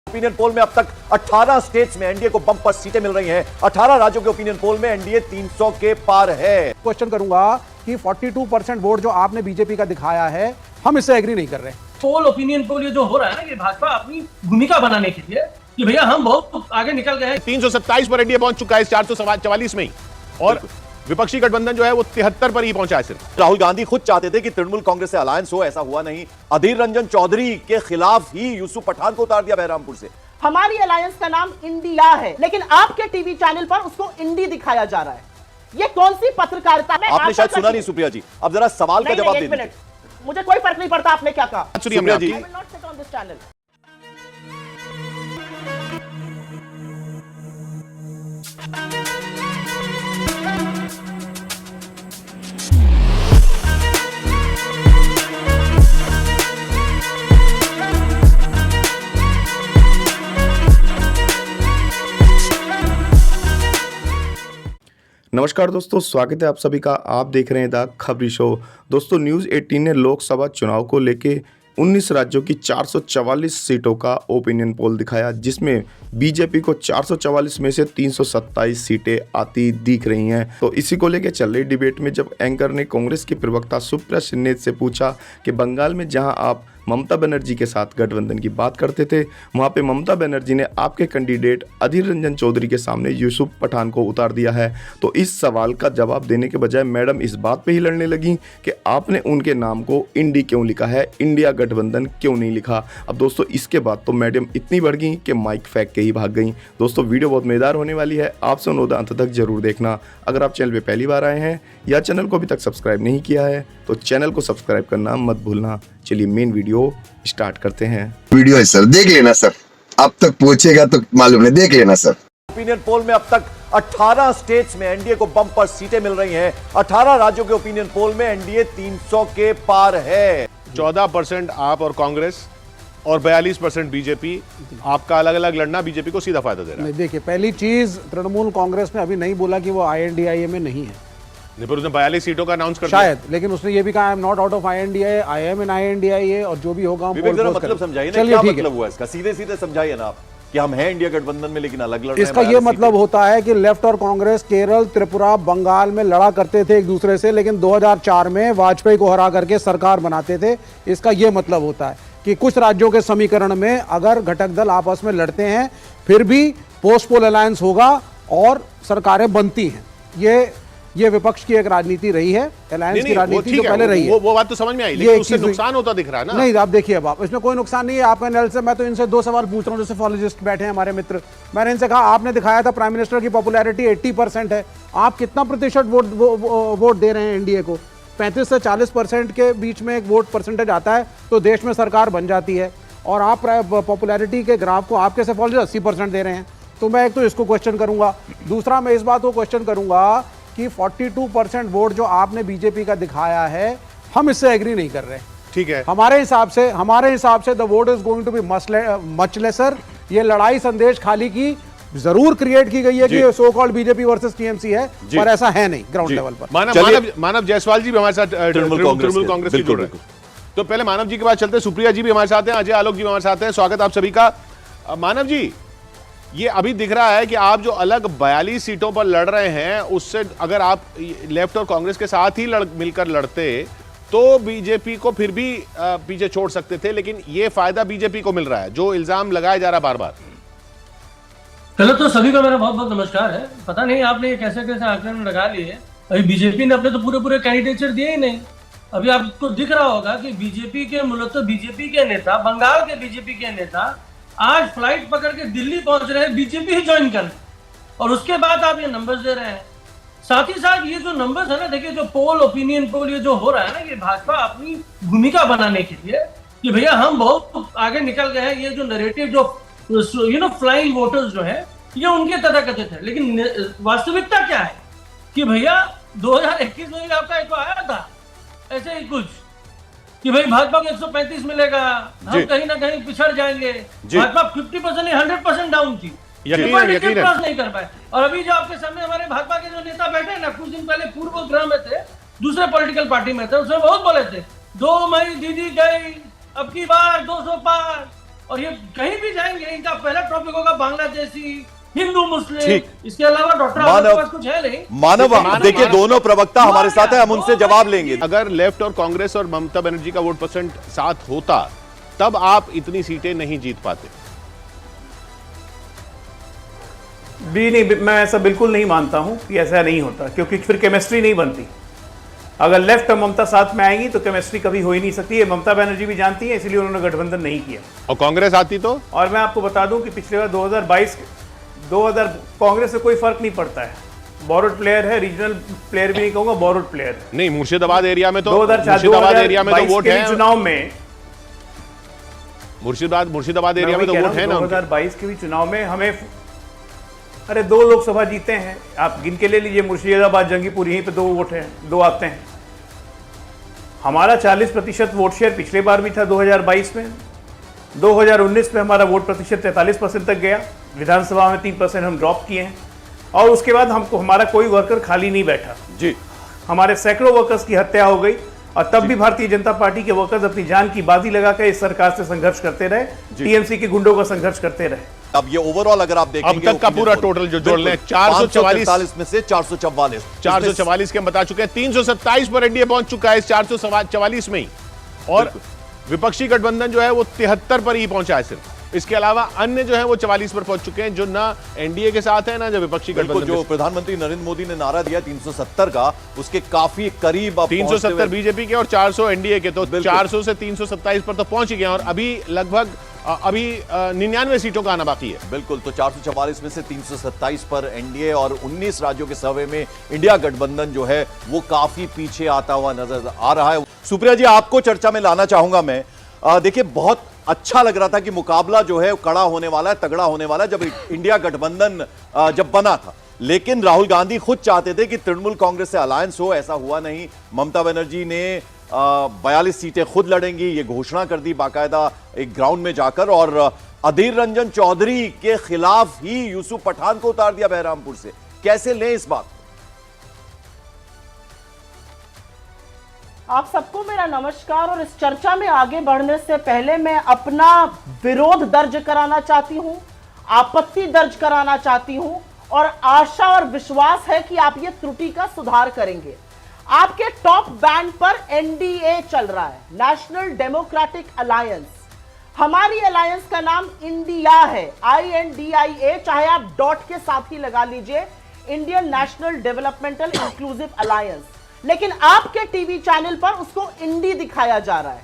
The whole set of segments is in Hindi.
ओपिनियन पोल में अब तक 18 स्टेट्स में एनडीए को बम्पर सीटें मिल रही हैं। 18 राज्यों के ओपिनियन पोल में एनडीए 300 के पार है। क्वेश्चन करूंगा कि 42% वोट जो आपने बीजेपी का दिखाया है, हम इससे एग्री नहीं कर रहे। पोल ओपिनियन पोल ये जो हो रहा है ना, ये भाजपा अपनी भूमिका बनाने के लिए कि भैया हम बहुत आगे निकल गए हैं। 327 पर एनडीए पहुंच चुका है इस 444 में ही, और विपक्षी गठबंधन जो है वो 73 पर ही पहुंचा है सिर्फ। राहुल गांधी खुद चाहते थे कि तृणमूल कांग्रेस से अलायंस हो, ऐसा हुआ नहीं। अधीर रंजन चौधरी के खिलाफ ही यूसुफ पठान को उतार दिया बहरामपुर से। हमारी अलायंस का नाम इंडिया है, लेकिन आपके टीवी चैनल पर उसको इंडी दिखाया जा रहा है। ये कौन सी पत्रकारिता में? आपने शायद सुना नहीं सुप्रिया जी, अब जरा सवाल का जवाब दीजिए। मुझे कोई फर्क नहीं पड़ता आपने क्या कहा। सुप्रिया जी, I will not sit on this channel. नमस्कार दोस्तों, स्वागत है आप सभी का। आप देख रहे हैं द खबरी शो। दोस्तों, न्यूज़ 18 ने लोकसभा चुनाव को लेके 19 राज्यों की 444 सीटों का ओपिनियन पोल दिखाया, जिसमें बीजेपी को 444 में से 327 सीटें आती दिख रही हैं। तो इसी को लेकर चल रही डिबेट में जब एंकर ने कांग्रेस की प्रवक्ता सुप्रिया सिन्हा से पूछा कि बंगाल में जहां आप ममता बनर्जी के साथ गठबंधन की बात करते थे, वहां पे ममता बनर्जी ने आपके कैंडिडेट अधीर रंजन चौधरी के सामने यूसुफ पठान को उतार दिया है। तो इस सवाल का जवाब देने के बजाय मैडम इस बात पे ही लड़ने लगी कि आपने उनके नाम को इंडी क्यों लिखा है, इंडिया गठबंधन क्यों नहीं लिखा। अब दोस्तों, इसके बाद तो मैडम इतनी बढ़ गई कि माइक फेंक के ही भाग गई। दोस्तों, वीडियो बहुत मजेदार होने वाली है, आप सुनो द अंत तक जरूर देखना। अगर आप चैनल पे पहली बार आए हैं या चैनल को अभी तक सब्सक्राइब नहीं किया है तो चैनल को सब्सक्राइब करना मत भूलना। चलिए मेन वीडियो स्टार्ट करते हैं। वीडियो है सर, देख लेना सर, अब तक पहुंचेगा तो मालूम नहीं, देख लेना सर। ओपिनियन पोल में अब तक 18 स्टेट्स में एनडीए को बम्पर सीटें मिल रही हैं। 18 राज्यों के ओपिनियन पोल में एनडीए 300 के पार है। 14% आप और कांग्रेस और 42% बीजेपी। आपका अलग अलग लड़ना बीजेपी को सीधा फायदा दे रहा है। नहीं, देखिए, पहली चीज तृणमूल कांग्रेस ने अभी नहीं बोला कि वो INDIA में नहीं है। पर उसने 42 सीटों का अनाउंस कर दिया शायद, लेकिन उसने ये भी कहा I am not out of INDIA, I am in INDIA, और जो भी होगा हम विवेक जरा मतलब समझाइए ना, क्या मतलब हुआ इसका? सीधे सीधे समझाइए ना आप कि हम हैं इंडिया गठबंधन में लेकिन अलग लड़ रहे हैं। इसका ये मतलब होता है कि लेफ्ट और कांग्रेस केरल, त्रिपुरा, बंगाल में लड़ा करते थे एक दूसरे से, लेकिन 2004 में वाजपेयी को हरा करके सरकार बनाते थे। इसका ये मतलब होता है कि कुछ राज्यों के समीकरण में अगर घटक दल आपस में लड़ते हैं फिर भी पोस्ट पोल अलायंस होगा और सरकारें बनती हैं। ये विपक्ष की एक राजनीति रही है, अलायंस की राजनीति जो पहले रही है। वो बात तो समझ में आई, लेकिन उससे नुकसान होता दिख रहा है ना। नहीं, आप देखिए, अब इसमें कोई नुकसान नहीं है। आपके एनालिसिस से मैं तो इनसे 2 सवाल पूछ रहा हूं, जैसे फॉलोजिस्ट बैठे हैं हमारे मित्र। मैंने इनसे कहा, आपने दिखाया था प्राइम मिनिस्टर की पॉपुलैरिटी 80% है, आप कितना प्रतिशत वोट दे रहे हैं एनडीए को? 35 से 40% के बीच में एक वोट परसेंटेज आता है तो देश में सरकार बन जाती है, और आप पॉपुलैरिटी के ग्राफ को आप कैसे फॉलोजिस्ट 80% दे रहे हैं? तो मैं एक तो इसको क्वेश्चन करूंगा। दूसरा, मैं इस बात को क्वेश्चन करूंगा कि 42% वोट जो आपने बीजेपी का दिखाया है, हम इससे एग्री नहीं कर रहे। ठीक है, हमारे हिसाब से the vote is going to be much lesser. ये लड़ाई संदेश खाली की जरूर क्रिएट की गई है कि so called BJP versus TMC है, पर ऐसा है नहीं ग्राउंड लेवल पर। मानव जायसवाल जी भी हमारे साथ तृणमूल कांग्रेस की जुड़ रहे हैं। तो पहले मानव जी के पास चलते हैं। सुप्रिया जी भी हमारे साथ हैं, अजय आलोक जी भी हमारे साथ हैं। स्वागत आप सभी का। मानव जी, ये अभी दिख रहा है कि आप जो अलग 42 सीटों पर लड़ रहे हैं, उससे अगर आप लेफ्ट और कांग्रेस के साथ ही मिलकर लड़ते तो बीजेपी को फिर भी पीछे छोड़ सकते थे, लेकिन ये फायदा बीजेपी को मिल रहा है, जो इल्जाम लगाया जा रहा है बार बार। पहले तो सभी का मेरा बहुत बहुत नमस्कार है। पता नहीं आपने ये कैसे कैसे आंकड़े लगा लिए। अभी बीजेपी ने अपने तो पूरे कैंडिडेचर दिए ही नहीं। अभी आपको दिख रहा होगा कि बीजेपी के मूलतः बीजेपी के नेता, बंगाल के बीजेपी के नेता आज फ्लाइट पकड़ के दिल्ली पहुंच रहे हैं बीजेपी ही ज्वाइन करने, और उसके बाद आप ये नंबर्स दे रहे हैं। साथ ही साथ ये जो नंबर्स है ना, देखिए, जो पोल ओपिनियन पोल ये जो हो रहा है ना, ये भाजपा अपनी भूमिका बनाने के लिए कि भैया हम बहुत आगे निकल गए हैं। ये जो नैरेटिव जो फ्लाइंग वोटर्स जो है, ये उनके तथाकथित है, लेकिन वास्तविकता क्या है कि भैया 2021 में आपका एक आया था ऐसे ही कुछ कि भाई भाजपा को 135 मिलेगा, हम कहीं ना कहीं पिछड़ जाएंगे। भाजपा 50% नहीं 100% डाउन थी, यकीन नहीं कर पाए। और अभी जो आपके सामने हमारे भाजपा के जो नेता बैठे हैं ना, कुछ दिन पहले पूर्व ग्रह में थे, दूसरे पॉलिटिकल पार्टी में थे, उसमें बहुत बोले थे 2 मई दीदी गई, अब की बार 200 पार। और ये कहीं भी जाएंगे इनका पहला टॉपिक होगा बांग्लादेशी, हिंदू मुस्लिम, ठीक। इसके अलावा डॉक्टर आजाद के पास कुछ है नहीं। मानव देखिए दोनों प्रवक्ता हमारे साथ है, हम उनसे जवाब लेंगे। अगर लेफ्ट और कांग्रेस और ममता बनर्जी का वोट परसेंट साथ होता तब आप इतनी सीटें नहीं जीत पाते। भी नहीं, मैं ऐसा बिल्कुल नहीं मानता हूं कि ऐसा नहीं होता, क्योंकि फिर केमिस्ट्री नहीं बनती। अगर लेफ्ट और ममता साथ में आएंगी तो केमिस्ट्री कभी हो ही नहीं सकती है। ममता बनर्जी भी जानती है, इसलिए उन्होंने गठबंधन नहीं किया। और कांग्रेस आती तो? और मैं आपको बता दूं कि पिछले बार 2022 कांग्रेस से कोई फर्क नहीं पड़ता है। बोरोड प्लेयर है, रीजनल प्लेयर भी नहीं कहूंगा, बोरोड प्लेयर है। नहीं, मुर्शिदाबाद एरिया में तो 2022 एरिया में तो वोट है। चुनाव में मुर्शिदाबाद एरिया में तो वोट है ना। 2022 के भी चुनाव में हमें 2 लोकसभा जीते हैं, आप गिन के ले लीजिए। मुर्शिदाबाद, जंगीपुर, यहीं पे 2 वोट हैं, 2 आते हैं। हमारा 40% वोट शेयर पिछले बार भी था 2022 में। 2019 में हमारा वोट प्रतिशत 43% तक गया। विधानसभा में 3% हम ड्रॉप किए हैं, और उसके बाद हमारा कोई वर्कर खाली नहीं बैठा जी। हमारे सैकड़ों वर्कर्स की हत्या हो गई, और तब भी भारतीय जनता पार्टी के वर्कर्स अपनी जान की बाजी लगाकर इस सरकार से संघर्ष करते रहे, टीएमसी के गुंडों का संघर्ष करते रहे। अब ये ओवरऑल अगर आप देखेंगे अब तक का पूरा टोटल जो जोड़ लें 444 में से 444 के हम बता चुके हैं। 327 पर एनडीए पहुंच चुका है इस 444 में ही, और विपक्षी गठबंधन जो है वो 73 पर ही पहुंचा है सिर्फ। इसके अलावा अन्य जो है वो 44 पर पहुंच चुके हैं, जो ना एनडीए के साथ है ना जो विपक्षी गठबंधन। जो प्रधानमंत्री नरेंद्र मोदी ने नारा दिया 370 का, उसके काफी करीब 370 बीजेपी के और 400 एनडीए के, तो 400 से 327 पर तो पहुंच ही गए, और अभी लगभग 99 सीटों का आना बाकी है। बिल्कुल, तो 444 में से 327 पर एनडीए, और 19 राज्यों के सर्वे में इंडिया गठबंधन जो है वो काफी पीछे आता हुआ नजर आ रहा है। सुप्रिया जी, आपको चर्चा में लाना चाहूंगा मैं। देखिए, बहुत अच्छा लग रहा था कि मुकाबला जो है कड़ा होने वाला है, तगड़ा होने वाला है, जब इंडिया गठबंधन जब बना था। लेकिन राहुल गांधी खुद चाहते थे कि तृणमूल कांग्रेस से अलायंस हो, ऐसा हुआ नहीं। ममता बनर्जी ने 42 सीटें खुद लड़ेंगी ये घोषणा कर दी बाकायदा एक ग्राउंड में जाकर, और अधीर रंजन चौधरी के खिलाफ ही यूसुफ पठान को उतार दिया बहरामपुर से। कैसे लें इस बात? आप सबको मेरा नमस्कार। और इस चर्चा में आगे बढ़ने से पहले मैं अपना विरोध दर्ज कराना चाहती हूं, आपत्ति दर्ज कराना चाहती हूं, और आशा और विश्वास है कि आप ये त्रुटि का सुधार करेंगे। आपके टॉप बैंड पर एनडीए चल रहा है, नेशनल डेमोक्रेटिक अलायंस। हमारी अलायंस का नाम इंडिया है, INDIA, चाहे आप डॉट के साथ ही लगा लीजिए, Indian national developmental inclusive alliance. लेकिन आपके टीवी चैनल पर उसको इंडी दिखाया जा रहा है।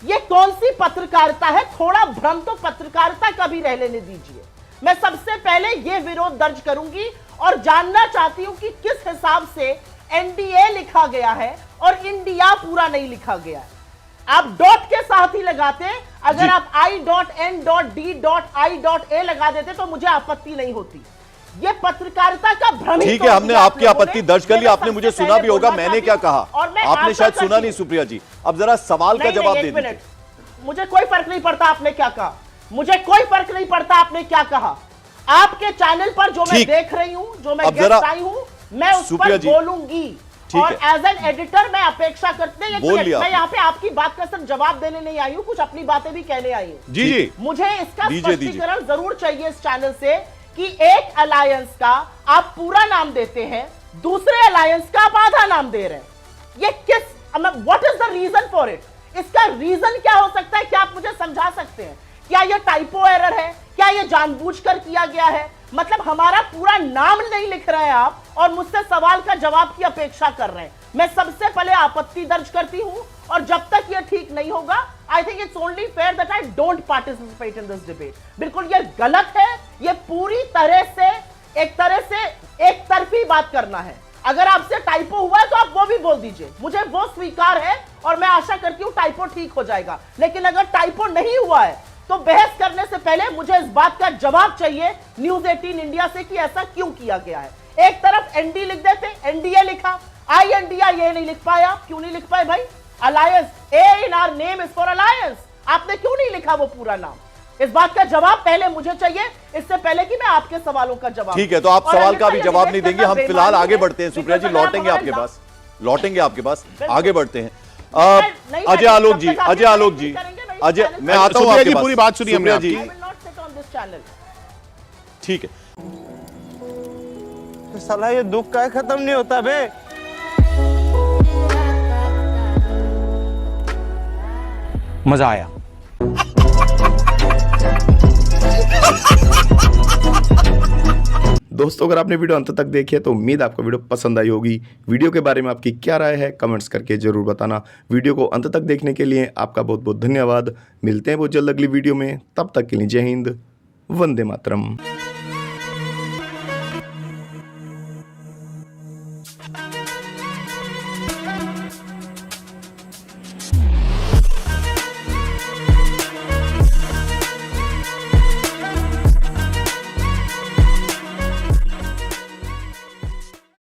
यह कौन सी पत्रकारिता है? थोड़ा भ्रम तो पत्रकारिता का भी रह लेने दीजिए। मैं सबसे पहले यह विरोध दर्ज करूंगी और जानना चाहती हूं कि किस हिसाब से एनडीए लिखा गया है और इंडिया पूरा नहीं लिखा गया है। आप डॉट के साथ ही लगाते, अगर आप I.N.D.I.A लगा देते तो मुझे आपत्ति नहीं होती। ये पत्रकारिता का भ्रम। ठीक है, हमने आपकी आपत्ति दर्ज कर ली, आपने मुझे सुना भी होगा मैंने क्या कहा, आपने शायद सुना नहीं सुप्रिया जी। अब जरा सवाल का जवाब दे दीजिए। मुझे कोई फर्क नहीं पड़ता आपने क्या कहा, मुझे कोई फर्क नहीं पड़ता आपने क्या कहा। आपके चैनल पर जो मैं देख रही हूं, जो मैं गेस्ट आई हूं, मैं उस पर बोलूंगी। और एज एन एडिटर मैं अपेक्षा करते हैं, मैं यहाँ पे आपकी बात का सिर्फ जवाब देने नहीं आई हूँ, कुछ अपनी बातें भी कहने आई हूँ। जी जी, मुझे इसका स्पष्टीकरण जरूर चाहिए इस चैनल से कि एक अलायंस का आप पूरा नाम देते हैं, दूसरे अलायंस का आप आधा नाम दे रहे हैं। ये किस, what is the reason for it? इसका रीजन क्या हो सकता है? क्या आप मुझे समझा सकते हैं? क्या ये टाइपो एरर है? क्या ये जानबूझकर किया गया है? मतलब हमारा पूरा नाम नहीं लिख रहे हैं आप और मुझसे सवाल का जवाब की अपेक्षा कर रहे हैं। मैं सबसे पहले आपत्ति दर्ज करती हूं, और जब तक ये ठीक नहीं होगा, I think it's only fair that I don't participate in this debate. बिल्कुल ये गलत है, ये पूरी तरह से एक तरफी बात करना है। अगर आपसे टाइपो हुआ है तो आप वो भी बोल दीजिए, मुझे वो स्वीकार है, और मैं आशा करती हूं टाइपो ठीक हो जाएगा। लेकिन अगर टाइपो नहीं हुआ है तो बहस करने से पहले मुझे इस बात का जवाब चाहिए न्यूज 18 इंडिया से कि ऐसा क्यों किया गया है। एक तरफ एनडी लिख देते, एनडीए लिखा, INDIA नहीं लिख पाया। क्यों नहीं लिख पाए भाई? Alliance, A in our name is for alliance, आपने क्यों नहीं लिखा वो पूरा नाम? इस बात का जवाब पहले मुझे चाहिए, इससे पहले कि मैं आपके सवालों का जवाब। ठीक है, तो आप सवाल का भी जवाब नहीं देंगे, हम फिलहाल आगे बढ़ते हैं। सुप्रिया जी लौटेंगे आपके पास, आगे बढ़ते हैं। अजय आलोक जी, अजय मैं आता हूं सुप्रिया आपके जी, पास। पूरी बात सुनिए हमने सुप्रिया जी, I will not sit on this channel. ठीक है। साला ये दुख का खत्म नहीं होता बे। मजा आया। दोस्तों अगर आपने वीडियो अंत तक देखी है तो उम्मीद आपको वीडियो पसंद आई होगी। वीडियो के बारे में आपकी क्या राय है कमेंट्स करके जरूर बताना। वीडियो को अंत तक देखने के लिए आपका बहुत बहुत धन्यवाद। मिलते हैं बहुत जल्द अगली वीडियो में, तब तक के लिए जय हिंद, वंदे मातरम।